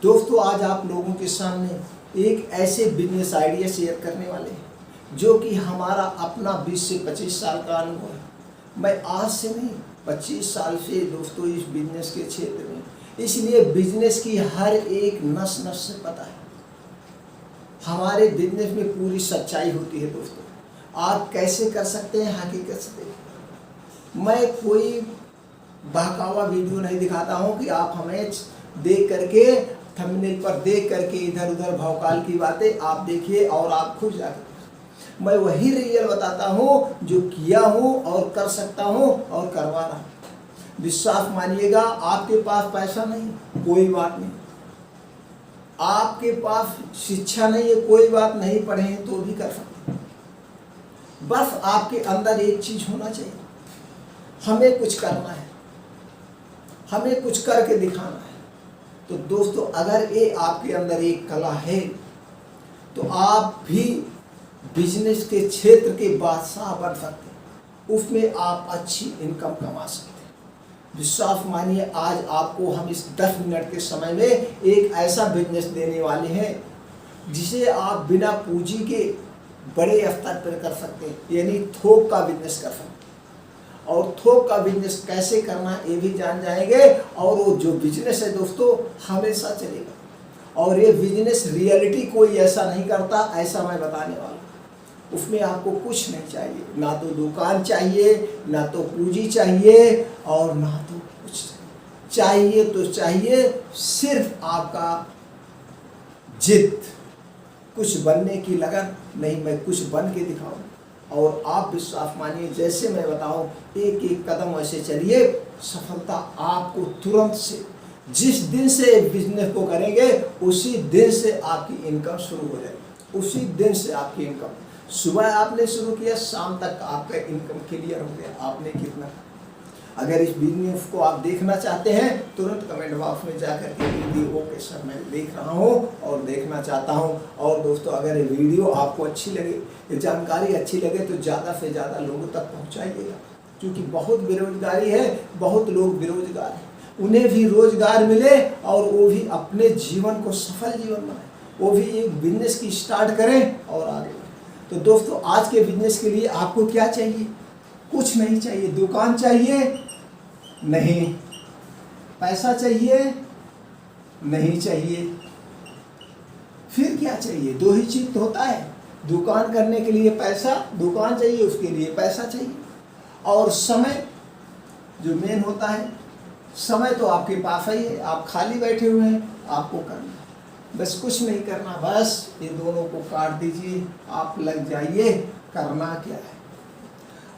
दोस्तों आज आप लोगों के सामने एक ऐसे बिजनेस आइडिया शेयर करने वाले हैं जो कि हमारा अपना 20 से 25 साल का अनुभव है। मैं आज से नहीं 25 साल से दोस्तों इस बिजनेस के क्षेत्र में, इसलिए बिजनेस की हर एक नस नस से पता है। हमारे बिजनेस में पूरी सच्चाई होती है दोस्तों। आप कैसे कर सकते हैं हकीकत से देखिए। मैं कोई बहकावा वीडियो नहीं दिखाता हूं कि आप हमें देख करके थंबनेल पर देख करके इधर उधर भौकाल की बातें आप देखिए और आप खुद जाकर। मैं वही रियल बताता हूं जो किया हूं और कर सकता हूं और करवा रहा हूं। विश्वास मानिएगा। आपके पास पैसा नहीं कोई बात नहीं, आपके पास शिक्षा नहीं है कोई बात नहीं, पढ़े हैं तो भी कर सकते हैं। बस आपके अंदर एक चीज होना चाहिए, हमें कुछ करना है, हमें कुछ करके दिखाना है। तो दोस्तों अगर ये आपके अंदर एक कला है तो आप भी बिजनेस के क्षेत्र के बादशाह बन सकते हैं, उसमें आप अच्छी इनकम कमा सकते हैं। विश्वास मानिए आज आपको हम इस 10 मिनट के समय में एक ऐसा बिजनेस देने वाले हैं जिसे आप बिना पूंजी के बड़े स्तर पर कर सकते हैं, यानी थोक का बिजनेस कर सकते हैं। और थोक का बिजनेस कैसे करना ये भी जान जाएंगे। और वो जो बिजनेस है दोस्तों हमेशा चलेगा। और ये बिजनेस रियलिटी कोई ऐसा नहीं करता, ऐसा मैं बताने वाला हूँ। उसमें आपको कुछ नहीं चाहिए, ना तो दुकान चाहिए, ना तो पूंजी चाहिए और ना तो कुछ चाहिए। तो चाहिए सिर्फ आपका जिद, कुछ बनने की लगन। नहीं मैं कुछ बन के दिखाऊं। और आप विश्वास मानिए जैसे मैं बताऊं एक एक कदम ऐसे चलिए, सफलता आपको तुरंत से, जिस दिन से बिजनेस को करेंगे उसी दिन से आपकी इनकम शुरू हो जाएगी। उसी दिन से आपकी इनकम, सुबह आपने शुरू किया शाम तक आपका इनकम क्लियर हो गया। आपने कितना, अगर इस वीडियो को आप देखना चाहते हैं तुरंत कमेंट बॉक्स में जाकर के वीडियो ओके सर मैं देख रहा हूं और देखना चाहता हूं। और दोस्तों अगर ये वीडियो आपको अच्छी लगे, ये जानकारी अच्छी लगे तो ज़्यादा से ज़्यादा लोगों तक पहुंचाइएगा, क्योंकि बहुत बेरोजगारी है, बहुत लोग बेरोजगार हैं। उन्हें भी रोजगार मिले और वो भी अपने जीवन को सफल जीवन बनाए, वो भी एक बिजनेस की स्टार्ट करें और आगे बढ़ें। तो दोस्तों आज के बिजनेस के लिए आपको क्या चाहिए? कुछ नहीं चाहिए। दुकान चाहिए नहीं, पैसा चाहिए नहीं चाहिए, फिर क्या चाहिए? दो ही चीज तो होता है, दुकान करने के लिए पैसा, दुकान चाहिए उसके लिए पैसा चाहिए, और समय जो मेन होता है। समय तो आपके पास ही है, आप खाली बैठे हुए हैं, आपको करना है, बस कुछ नहीं करना, बस ये दोनों को काट दीजिए, आप लग जाइए। करना क्या है?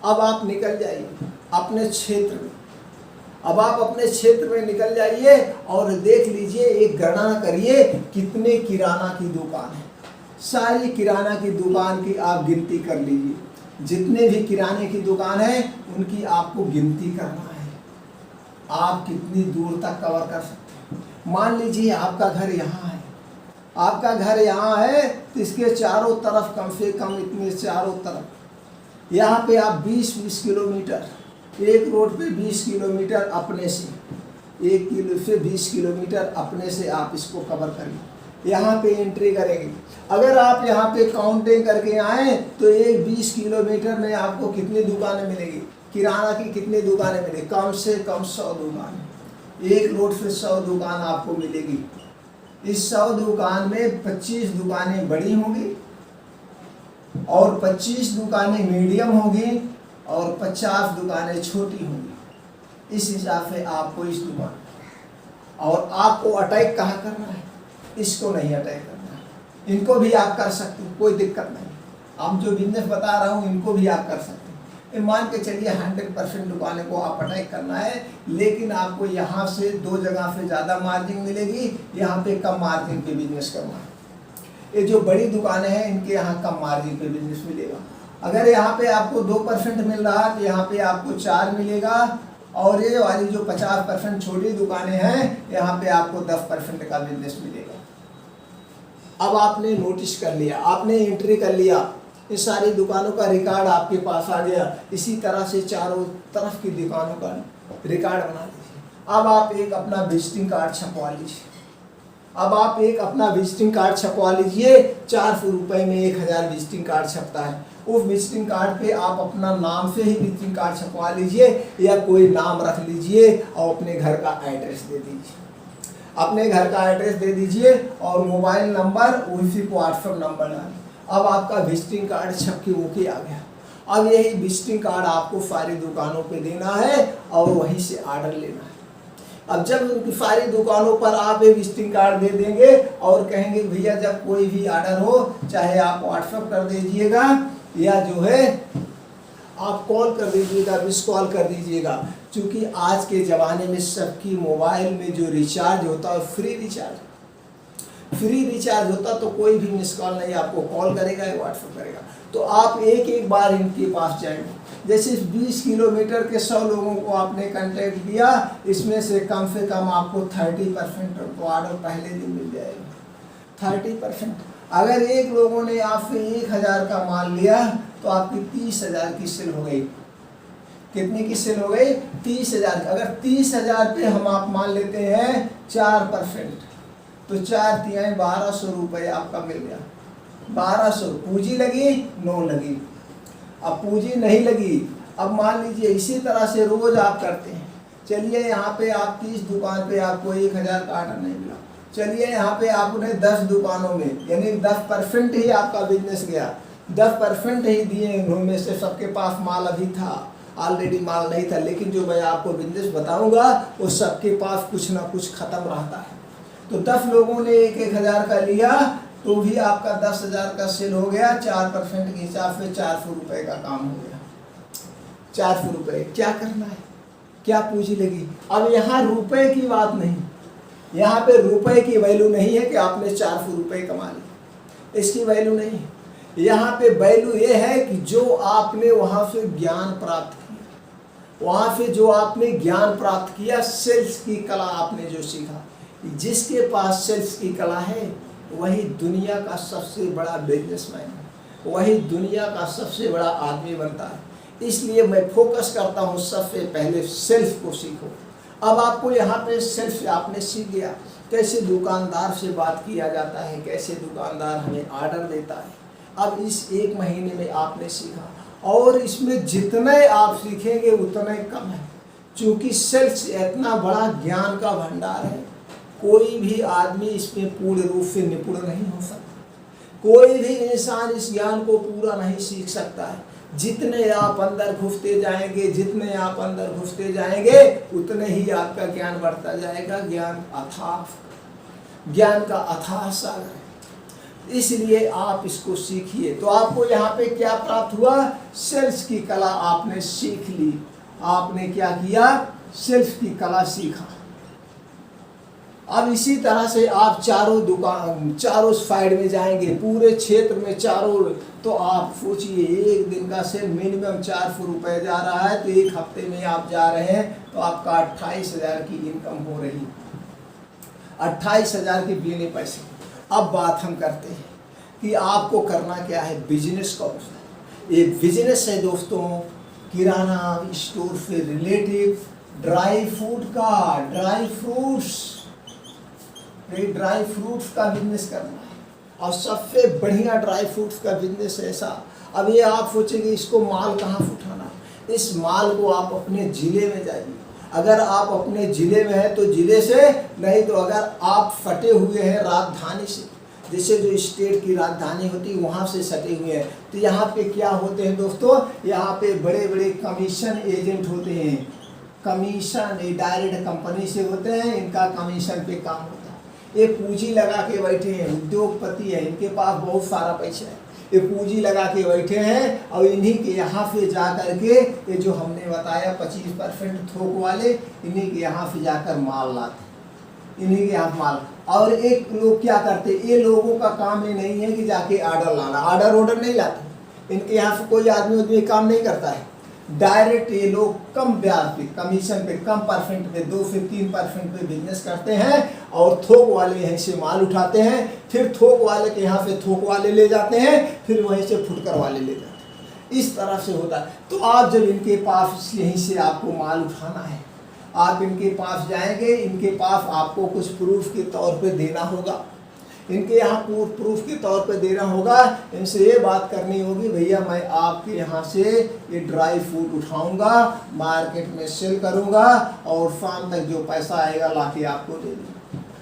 अब आप निकल जाइए अपने क्षेत्र में, अब आप अपने क्षेत्र में निकल जाइए और देख लीजिए, एक गणना करिए कितने किराना की दुकान है। सारी किराना की दुकान की आप गिनती कर लीजिए, जितने भी किराने की दुकान है उनकी आपको गिनती करना है। आप कितनी दूर तक कवर कर सकते हैं? मान लीजिए आपका घर यहाँ है, आपका घर यहाँ है तो इसके चारों तरफ कम से कम इतने चारों तरफ यहाँ पे आप 20-20 किलोमीटर, एक रोड पे 20 किलोमीटर अपने से, 1 किलो से 20 किलोमीटर अपने से आप इसको कवर करिए। यहाँ पे एंट्री करेंगे, अगर आप यहाँ पे काउंटिंग करके आए तो एक 20 किलोमीटर में आपको कितनी दुकानें मिलेगी? किराना की कितनी दुकानें मिलेगी? कम से कम 100 दुकानें। एक रोड पे 100 दुकान आपको मिलेगी। इस 100 दुकान में 25 दुकानें बड़ी होंगी और 25 दुकानें मीडियम होगी और 50 दुकानें छोटी होंगी। इस हिसाब से आपको इस दुकान, और आपको अटैक कहाँ करना है? इसको नहीं अटैक करना है, इनको भी आप कर सकते हैं, कोई दिक्कत नहीं। आप जो बिजनेस बता रहा हूँ इनको भी आप कर सकते हैं। मान के चलिए 100% दुकानें को आप अटैक करना है, लेकिन आपको यहाँ से 2 जगह से ज़्यादा मार्जिन मिलेगी, यहाँ पे कम मार्जिन पे बिजनेस करना है। ये जो बड़ी दुकानें हैं इनके यहाँ कम मार्जिन पे बिजनेस मिलेगा। अगर यहाँ पे आपको 2% मिल रहा है तो यहाँ पे आपको 4 मिलेगा, और ये वाली जो 50% छोटी दुकानें हैं यहाँ पे आपको 10% का बिजनेस मिलेगा। अब आपने नोटिस कर लिया, आपने एंट्री कर लिया, इस सारी दुकानों का रिकॉर्ड आपके पास आ गया। इसी तरह से चारों तरफ की दुकानों का रिकॉर्ड बना लीजिए। अब आप एक अपना विजिटिंग कार्ड छपवा लीजिए। अब आप एक अपना विजिटिंग कार्ड छपवा लीजिए, 400 रुपये में 1000 विजिटिंग कार्ड छपता है। उस विजिटिंग कार्ड पे आप अपना नाम से ही विजिटिंग कार्ड छपवा लीजिए या कोई नाम रख लीजिए और अपने घर का एड्रेस दे दीजिए। अपने घर का एड्रेस दे दीजिए और मोबाइल नंबर उसी को व्हाट्सएप नंबर डालिए। अब आपका विजिटिंग कार्ड छप के ओके आ गया। अब यही विजिटिंग कार्ड आपको सारी दुकानों पे देना है और वहीं से ऑर्डर लेना है। अब जब उनकी सारी दुकानों पर आप एक विजिटिंग कार्ड दे देंगे और कहेंगे भैया जब कोई भी ऑर्डर हो चाहे आप व्हाट्सएप कर दीजिएगा या जो है आप कॉल कर दीजिएगा, मिस कॉल कर दीजिएगा। क्योंकि आज के ज़माने में सबकी मोबाइल में जो रिचार्ज होता है फ्री रिचार्ज होता, तो कोई भी मिस कॉल नहीं, आपको कॉल करेगा या व्हाट्सएप करेगा। तो आप एक बार इनके पास जाएंगे। जैसे 20 किलोमीटर के 100 लोगों को आपने कांटेक्ट किया, इसमें से कम आपको 30% तो ऑर्डर पहले दिन मिल जाएगा। 30%। अगर एक लोगों ने आपसे 1000 का माल लिया तो आपकी 30,000 की सेल हो गई। कितनी की सेल हो गई? 30,000। अगर 30,000 पे हम आप मान लेते हैं 4%, तो 4 तिहाई 1200 रुपये आपका मिल गया। 1200 पूंजी लगी, 9 लगी। अब पूंजी नहीं लगी, अब मान लीजिए इसी तरह से रोज आप करते हैं। चलिए यहाँ पे आप 30 दुकान पे आपको 1000 का ऑर्डर नहीं मिला, चलिए यहाँ पे आपने 10 दुकानों में यानी 10% ही आपका बिजनेस गया, 10% ही दिए उनमें से सबके पास माल अभी था, ऑलरेडी माल नहीं था। लेकिन जो मैं आपको बिजनेस बताऊंगा वो सबके पास कुछ ना कुछ खत्म रहता है। तो 10 लोगों ने 1000 का लिया तो भी आपका 10,000 का सेल हो गया। 4% के हिसाब से 400 रुपये का काम हो गया। 400 रुपये क्या करना है, क्या पूंजी लगी। अब यहाँ रुपए की बात नहीं, यहाँ पे रुपए की वैल्यू नहीं है कि आपने 400 रुपये कमा लिए, इसकी वैल्यू नहीं है। यहाँ पे वैल्यू ये है कि जो आपने वहाँ से ज्ञान प्राप्त किया, वहाँ से जो आपने ज्ञान प्राप्त किया, सेल्स की कला आपने जो सीखा। जिसके पास सेल्स की कला है वही दुनिया का सबसे बड़ा बिजनेसमैन है, वही दुनिया का सबसे बड़ा आदमी बनता है। इसलिए मैं फोकस करता हूँ सबसे पहले सेल्स को सीखो। अब आपको यहाँ पे सेल्स आपने सीख गया, कैसे दुकानदार से बात किया जाता है, कैसे दुकानदार हमें ऑर्डर देता है। अब इस 1 महीने में आपने सीखा और इसमें जितने आप सीखेंगे उतने कम है, क्योंकि सेल्स इतना बड़ा ज्ञान का भंडार है। कोई भी आदमी इसमें पूर्ण रूप से निपुण नहीं हो सकता, कोई भी इंसान इस ज्ञान को पूरा नहीं सीख सकता है। जितने आप अंदर घुसते जाएंगे, जितने आप अंदर घुसते जाएंगे उतने ही आपका ज्ञान बढ़ता जाएगा। ज्ञान का अथाह सागर है, इसलिए आप इसको सीखिए। तो आपको यहाँ पे क्या प्राप्त हुआ? सेल्स की कला आपने सीख ली। आपने क्या किया? सेल्स की कला सीखा। अब इसी तरह से आप चारों साइड में जाएंगे, पूरे क्षेत्र में चारों। तो आप सोचिए एक दिन का सेल मिनिमम 400 रुपये जा रहा है, तो 1 हफ्ते में आप जा रहे हैं तो आपका 28,000 की इनकम हो रही, 28,000 के बिने पैसे। अब बात हम करते हैं कि आपको करना क्या है, बिजनेस कौन सा है। ये बिजनेस है दोस्तों किराना स्टोर से रिलेटिव, ड्राई फ्रूट्स का बिजनेस करना है। और सबसे बढ़िया ड्राई फ्रूट्स का बिजनेस ऐसा। अब ये आप सोचेंगे इसको माल कहाँ से उठाना, इस माल को आप अपने ज़िले में जाइए। अगर आप अपने ज़िले में हैं तो ज़िले से, नहीं तो अगर आप सटे हुए हैं राजधानी से, जैसे जो स्टेट की राजधानी होती है वहाँ से सटे हुए हैं, तो यहाँ पे क्या होते हैं दोस्तों, यहाँ पे बड़े बड़े कमीशन एजेंट होते हैं। कमीशन ये डायरेक्ट कंपनी से होते हैं, इनका कमीशन पे काम होता है। ये पूंजी लगा के बैठे हैं, उद्योगपति है, इनके पास बहुत सारा पैसा है, ये पूंजी लगा के बैठे हैं और इन्हीं के यहाँ से जा कर के ये जो हमने बताया 25% थोक वाले, इन्हीं के यहाँ से जाकर माल लाते, इन्हीं के यहाँ माल। और एक लोग क्या करते, ये लोगों का काम ये नहीं है कि जाके ऑर्डर लाना, ऑर्डर नहीं लाते, इनके यहाँ से कोई आदमी काम नहीं करता है। डायरेक्ट ये लोग कम ब्याज पे, कमीशन पे, कम परसेंट पे, 2 से 3% पे बिजनेस करते हैं और थोक वाले यहीं से माल उठाते हैं, फिर थोक वाले के यहाँ से थोक वाले ले जाते हैं, फिर वहीं से फुटकर वाले ले जाते हैं। इस तरह से होता है। तो आप जब इनके पास यहीं से आपको माल उठाना है आप इनके पास जाएंगे, इनके पास आपको कुछ प्रूफ के तौर पे देना होगा, इनके यहाँ प्रूफ के तौर पे देना होगा। इनसे ये बात करनी होगी, भैया मैं आपके यहाँ से ये ड्राई फ्रूट उठाऊंगा, मार्केट में सेल करूंगा और शाम तक जो पैसा आएगा लाके आपको दे दूंगा।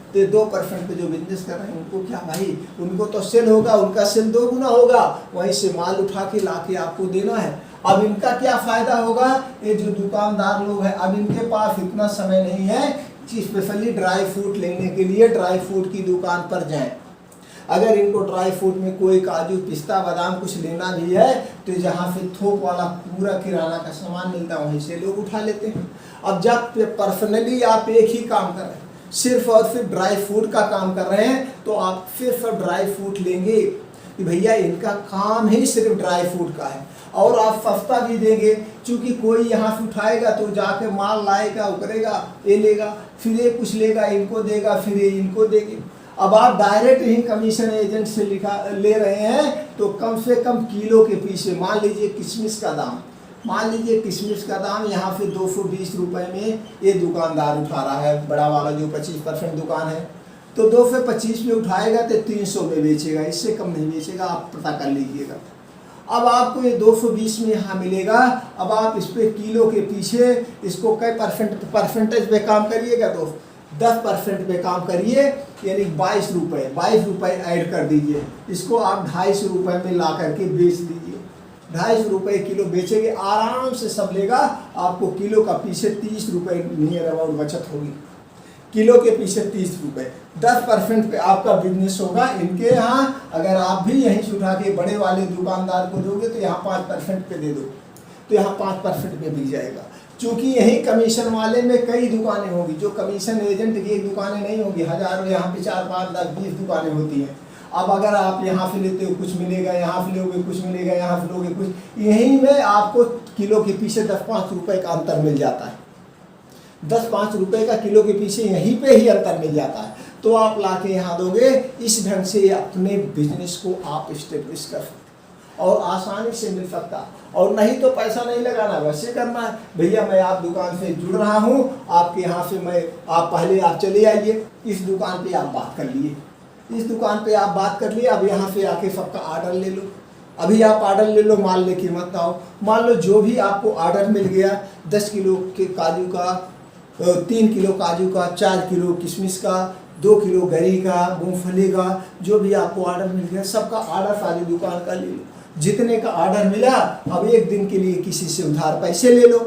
तो 2% पे जो बिजनेस कर रहे हैं उनको क्या भाई, उनको तो सेल होगा, उनका सेल 2 गुना होगा, वहीं से माल उठा के लाके आपको देना है। अब इनका क्या फायदा होगा, ये जो दुकानदार लोग हैं अब इनके पास इतना समय नहीं है स्पेशली ड्राई फ्रूट लेने के लिए ड्राई फ्रूट की दुकान पर जाएं। अगर इनको ड्राई फ्रूट में कोई काजू पिस्ता बादाम कुछ लेना भी है तो जहाँ से थोक वाला पूरा किराना का सामान मिलता है वहीं से लोग उठा लेते हैं। अब जब पर्सनली आप एक ही काम कर रहे हैं, सिर्फ और सिर्फ ड्राई फ्रूट का काम कर रहे हैं, तो आप सिर्फ ड्राई फ्रूट लेंगे कि भैया इनका काम ही सिर्फ ड्राई फ्रूट का है, और आप सस्ता भी देंगे क्योंकि कोई यहाँ से उठाएगा तो जाके माल लाएगा, उकरेगा, ये लेगा, फिर ये कुछ लेगा, इनको देगा, फिर ये इनको देंगे। अब आप डायरेक्ट ही कमीशन एजेंट से ले रहे हैं तो कम से कम किलो के पीछे मान लीजिए किशमिश का दाम, मान लीजिए किशमिश का दाम यहाँ पे 220 रुपये में ये दुकानदार उठा रहा है, बड़ा वाला जो 25% दुकान है, तो 225 में उठाएगा तो 300 में बेचेगा, इससे कम नहीं बेचेगा, आप पता कर लीजिएगा। अब आपको ये 220 में यहाँ मिलेगा। अब आप इस पे किलो के पीछे इसको कई परसेंटेज पे काम करिएगा, तो 10% पे काम करिए, यानी 22 रुपये ऐड कर दीजिए, इसको आप 250 रुपये में ला करके बेच दीजिए। 250 रुपये किलो बेचेंगे, आराम से सब लेगा, आपको किलो का पीछे 30 रुपये नियर अबाउट बचत होगी, किलो के पीछे 30 रुपये। 10% पे आपका बिजनेस होगा इनके यहाँ। अगर आप भी यहीं से उठा के बड़े वाले दुकानदार को दोगे तो यहाँ 5% पे दे दो, तो यहाँ 5% पे बिक जाएगा। क्योंकि यही कमीशन वाले में कई दुकानें होंगी, जो कमीशन एजेंट की एक दुकानें नहीं होगी, हजारों, यहाँ पे 4, 5, 10, 20 दुकानें होती हैं। अब अगर आप यहाँ से लेते हो कुछ मिलेगा, यहाँ से लोगे कुछ मिलेगा, यहाँ से लोगे कुछ, यहीं में आपको किलो के पीछे 10-5 रुपये का अंतर मिल जाता है। 10-5 रुपये का किलो के पीछे यहीं पे ही अंतर मिल जाता है, तो आप ला के यहाँ दोगे। इस ढंग से अपने बिजनेस को आप इस्टेब्लिश कर सकते और आसानी से मिल सकता। और नहीं तो पैसा नहीं लगाना, वैसे करना है, भैया मैं आप दुकान से जुड़ रहा हूँ, आपके यहाँ से मैं, आप पहले आप चले आइए, इस दुकान पे आप बात कर लिए, इस दुकान पे आप बात कर लिए, अब यहाँ से आके सबका आर्डर ले लो। अभी आप आर्डर ले लो, माल लेके मत आओ। मान लो जो भी आपको आर्डर मिल गया, 10 किलो के काजू का, 3 किलो काजू का, 4 किलो किशमिश का, 2 किलो गरी का, मूंगफली का, जो भी आपको आर्डर मिल गया, सबका आर्डर सारी दुकान का ले लो। जितने का आर्डर मिला, अब एक दिन के लिए किसी से उधार पैसे ले लो,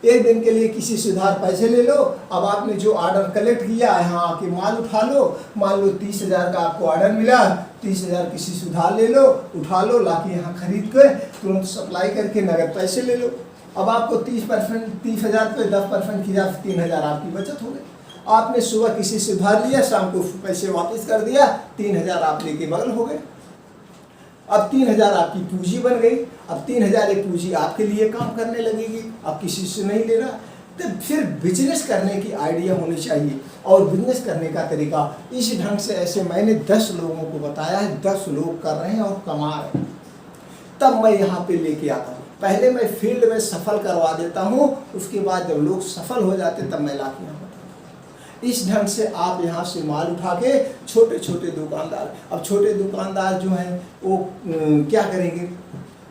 एक दिन के लिए किसी से उधार पैसे ले लो। अब आपने जो आर्डर कलेक्ट किया, यहाँ आके माल उठा लो। मान लो 30,000 का आपको आर्डर मिला, 30,000 किसी से उधार ले लो, उठा लो, लाके यहाँ खरीद के तुरंत सप्लाई करके नगद पैसे ले लो। अब आपको 30,000 पे 10% किया, 3,000 आपकी बचत हो गई। आपने सुबह किसी से उधार लिया, शाम को पैसे वापस कर दिया, 3,000 आप लेके बगल हो गए। अब 3,000 आपकी पूंजी बन गई। अब 3,000 एक पूंजी आपके लिए काम करने लगेगी, अब किसी से नहीं लेना। तो फिर बिजनेस करने की आइडिया होनी चाहिए, और बिजनेस करने का तरीका इस ढंग से, ऐसे मैंने 10 लोगों को बताया है, 10 लोग कर रहे हैं और कमा रहे हैं। तब मैं यहाँ पे लेके आता हूँ, पहले मैं फील्ड में सफल करवा देता हूँ, उसके बाद जब लोग सफल हो जाते तब मैं ला के यहाँ बताता हूँ। इस ढंग से आप यहाँ से माल उठा के छोटे छोटे दुकानदार, अब छोटे दुकानदार जो हैं वो क्या करेंगे,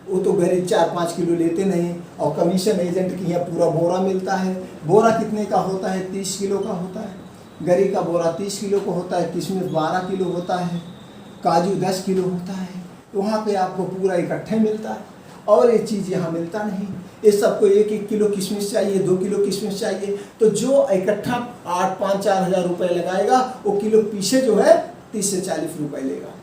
वो तो गरीब 4-5 किलो लेते नहीं, और कमीशन एजेंट की यहाँ पूरा बोरा मिलता है। बोरा कितने का होता है, 30 किलो का होता है। गरी का बोरा 30 किलो का होता है, किशमिश 12 किलो होता है, काजू 10 किलो होता है। वहाँ पे आपको पूरा इकट्ठे मिलता है, और ये चीज़ यहाँ मिलता नहीं। इस सबको 1-1 किलो किशमिश चाहिए, 2 किलो किशमिश चाहिए, तो जो इकट्ठा 8-5-4 हज़ार रुपये लगाएगा, वो किलो पीछे जो है 30 से 40 रुपये लेगा।